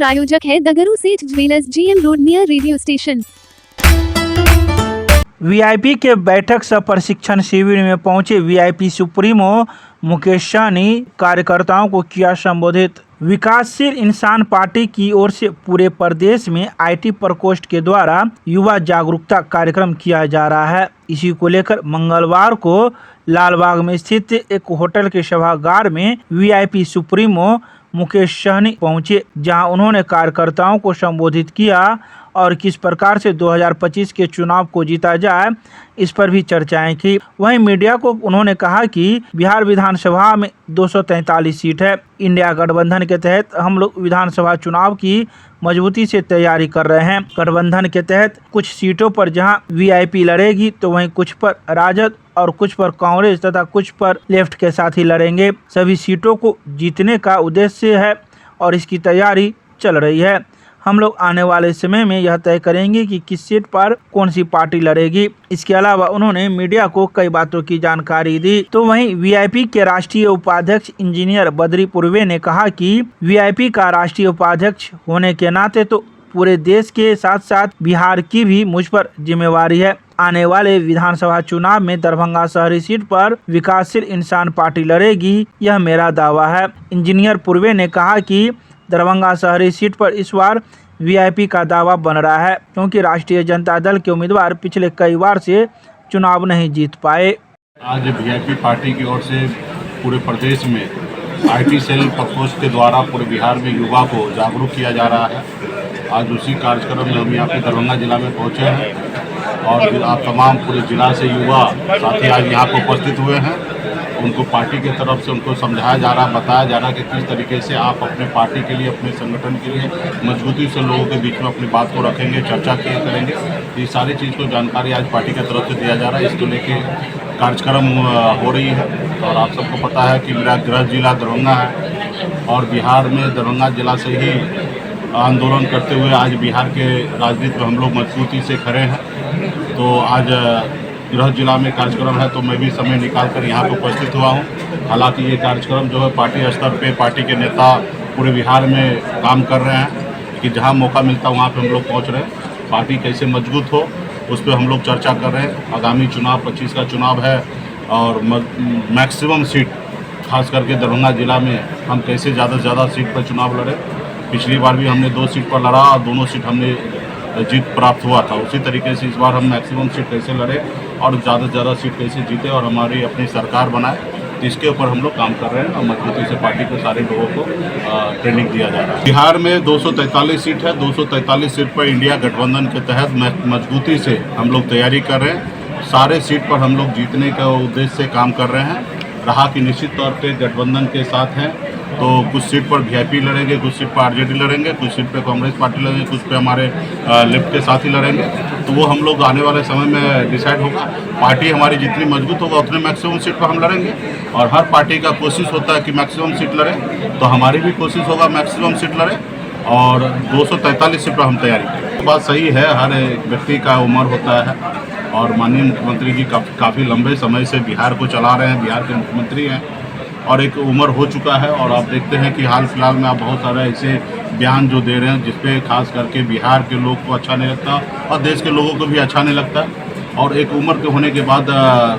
प्रायोजक है दगरू सेठ jewellers, GM road, near radio station. VIP के बैठक सह प्रशिक्षण शिविर में पहुंचे वीआईपी सुप्रीमो मुकेश सहनी कार्यकर्ताओं को किया संबोधित। विकासशील इंसान पार्टी की ओर से पूरे प्रदेश में IT प्रकोष्ठ के द्वारा युवा जागरूकता कार्यक्रम किया जा रहा है। इसी को लेकर मंगलवार को लालबाग में स्थित एक होटल के सभागार में वीआईपी सुप्रीमो मुकेश सहनी पहुंचे, जहां उन्होंने कार्यकर्ताओं को संबोधित किया और किस प्रकार से 2025 के चुनाव को जीता जाए, इस पर भी चर्चाएं की। वहीं मीडिया को उन्होंने कहा कि बिहार विधानसभा में 243 सीट है। इंडिया गठबंधन के तहत हम लोग विधानसभा चुनाव की मजबूती से तैयारी कर रहे हैं। गठबंधन के तहत कुछ सीटों पर जहां वीआईपी लड़ेगी तो वहीं कुछ पर राजद और कुछ पर कांग्रेस तथा कुछ पर लेफ्ट के साथ ही लड़ेंगे। सभी सीटों को जीतने का उद्देश्य है और इसकी तैयारी चल रही है। हम लोग आने वाले समय में यह तय करेंगे कि किस सीट पर कौन सी पार्टी लड़ेगी। इसके अलावा उन्होंने मीडिया को कई बातों की जानकारी दी। तो वहीं वीआईपी के राष्ट्रीय उपाध्यक्ष इंजीनियर बद्री पूर्वे ने कहा कि वीआईपी का राष्ट्रीय उपाध्यक्ष होने के नाते तो पूरे देश के साथ साथ बिहार की भी मुझ पर जिम्मेवारी है। आने वाले विधानसभा चुनाव में दरभंगा शहरी सीट पर विकासशील इंसान पार्टी लड़ेगी, यह मेरा दावा है। इंजीनियर पूर्वे ने कहा कि दरभंगा शहरी सीट पर इस बार वीआईपी का दावा बन रहा है, क्योंकि राष्ट्रीय जनता दल के उम्मीदवार पिछले कई बार से चुनाव नहीं जीत पाए। आज वीआईपी पार्टी की ओर से पूरे प्रदेश में IT सेल प्रकोष्ठ के द्वारा पूरे बिहार में युवा को जागरूक किया जा रहा है। आज उसी कार्यक्रम में हम यहाँ पे दरभंगा जिला में पहुँचे हैं और आप तमाम पूरे जिला से युवा साथी आज यहाँ पर उपस्थित हुए हैं। उनको पार्टी की तरफ से उनको समझाया जा रहा, बताया जा रहा कि किस तरीके से आप अपने पार्टी के लिए, अपने संगठन के लिए मजबूती से लोगों के बीच में अपनी बात को रखेंगे, चर्चा किया करेंगे। ये सारी चीज़ को जानकारी आज पार्टी की तरफ से दिया जा रहा है। इसको लेके कार्यक्रम हो रही है और आप सबको पता है कि मेरा गृह जिला दरभंगा है और बिहार में दरभंगा जिला से ही आंदोलन करते हुए आज बिहार के राजनीति में हम लोग मजबूती से खड़े हैं। तो आज गृह जिला में कार्यक्रम है तो मैं भी समय निकाल कर यहाँ पर उपस्थित हुआ हूँ। हालांकि ये कार्यक्रम जो है पार्टी स्तर पे पार्टी के नेता पूरे बिहार में काम कर रहे हैं कि जहाँ मौका मिलता है वहाँ पे हम लोग पहुँच रहे हैं। पार्टी कैसे मजबूत हो उस पर हम लोग चर्चा कर रहे हैं। आगामी चुनाव 25 का चुनाव है और मैक्सिमम सीट खास करके दरभंगा जिला में हम कैसे ज़्यादा से ज़्यादा सीट पर चुनाव लड़े। पिछली बार भी हमने 2 सीट पर लड़ा और दोनों सीट हमने जीत प्राप्त हुआ था। उसी तरीके से इस बार हम मैक्सिमम सीट कैसे लड़े और ज़्यादा से ज़्यादा सीट कैसे जीते और हमारी अपनी सरकार बनाए, इसके ऊपर हम लोग काम कर रहे हैं और मजबूती से पार्टी को सारे लोगों को ट्रेनिंग दिया जा रहा है। बिहार में 243 सीट है। 243 सीट पर इंडिया गठबंधन के तहत मजबूती से हम लोग तैयारी कर रहे हैं। सारे सीट पर हम लोग जीतने का उद्देश्य से काम कर रहे हैं। रहा कि निश्चित तौर पर गठबंधन के साथ हैं तो कुछ सीट पर वीआईपी लड़ेंगे, कुछ सीट पर आरजेडी लड़ेंगे, कुछ सीट पर कांग्रेस पार्टी लड़ेंगे, कुछ पे हमारे लेफ्ट के साथ ही लड़ेंगे। तो वो हम लोग आने वाले समय में डिसाइड होगा। पार्टी हमारी जितनी मजबूत होगा उतने मैक्सिमम सीट पर हम लड़ेंगे और हर पार्टी का कोशिश होता है कि मैक्सिमम सीट लड़े, तो हमारी भी कोशिश होगा मैक्सिमम सीट लड़े और 243 सीट पर हम तैयारी करें। बात सही है, हर एक व्यक्ति का उम्र होता है और माननीय मुख्यमंत्री जी काफ़ी लंबे समय से बिहार को चला रहे हैं, बिहार के मुख्यमंत्री हैं और एक उम्र हो चुका है। और आप देखते हैं कि हाल फिलहाल में आप बहुत सारे ऐसे बयान जो दे रहे हैं जिसपे खास करके बिहार के लोग को अच्छा नहीं लगता और देश के लोगों को भी अच्छा नहीं लगता। और एक उम्र के होने के बाद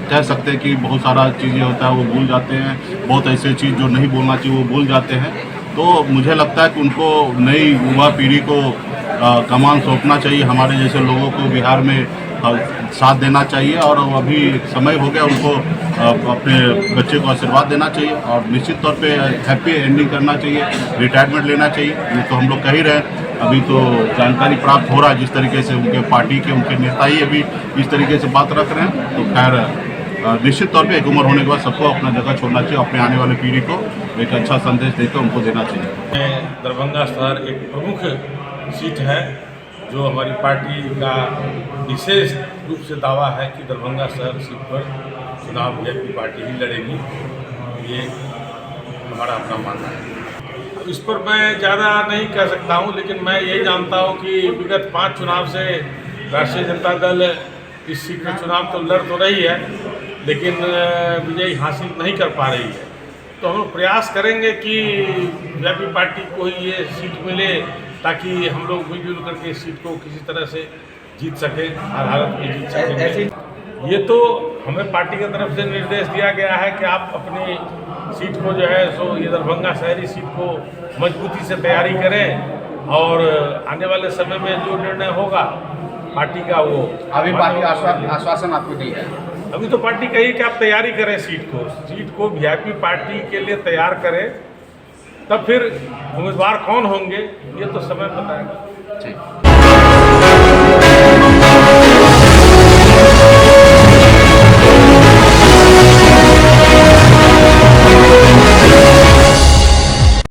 कह सकते हैं कि बहुत सारा चीज़ें होता है वो भूल जाते हैं, बहुत ऐसे चीज़ जो नहीं बोलना चाहिए वो भूल जाते हैं। तो मुझे लगता है कि उनको नई युवा पीढ़ी को कमान सौंपना चाहिए, हमारे जैसे लोगों को बिहार में साथ देना चाहिए और अभी समय हो गया उनको अपने बच्चे को आशीर्वाद देना चाहिए और निश्चित तौर पे हैप्पी एंडिंग करना चाहिए, रिटायरमेंट लेना चाहिए। ये तो हम लोग कह ही रहे हैं। अभी तो जानकारी प्राप्त हो रहा है जिस तरीके से उनके पार्टी के उनके नेता ही अभी इस तरीके से बात रख रहे हैं। तो खैर निश्चित तौर पे एक उम्र होने के बाद सबको अपना जगह छोड़ना चाहिए, अपने आने वाली पीढ़ी को एक अच्छा संदेश देकर उनको देना चाहिए। दरभंगा शहर एक प्रमुख सीट है जो हमारी पार्टी का विशेष रूप से दावा है कि दरभंगा शहर सीट पर चुनाव वीआईपी पार्टी ही लड़ेगी। ये हमारा अपना मानना है। इस पर मैं ज़्यादा नहीं कह सकता हूँ, लेकिन मैं यही जानता हूँ कि विगत 5 चुनाव से राष्ट्रीय जनता दल इस सीट पर चुनाव तो लड़ तो रही है लेकिन विजय हासिल नहीं कर पा रही है। तो हम लोग प्रयास करेंगे कि वीआईपी पार्टी को ही ये सीट मिले ताकि हम लोग मिलजुल करके इस सीट को किसी तरह से जीत सकें, हर हालत में जीत सकें। ये तो हमें पार्टी की तरफ से निर्देश दिया गया है कि आप अपनी सीट को जो है सो ये दरभंगा शहरी सीट को मजबूती से तैयारी करें और आने वाले समय में जो निर्णय होगा पार्टी का वो अभी पार्टी आश्वासन आपको दी है? अभी तो पार्टी कही कि आप तैयारी करें सीट को वीआईपी पार्टी के लिए तैयार करें, तब फिर उम्मीदवार कौन होंगे ये तो समय बताएगा। ठीक।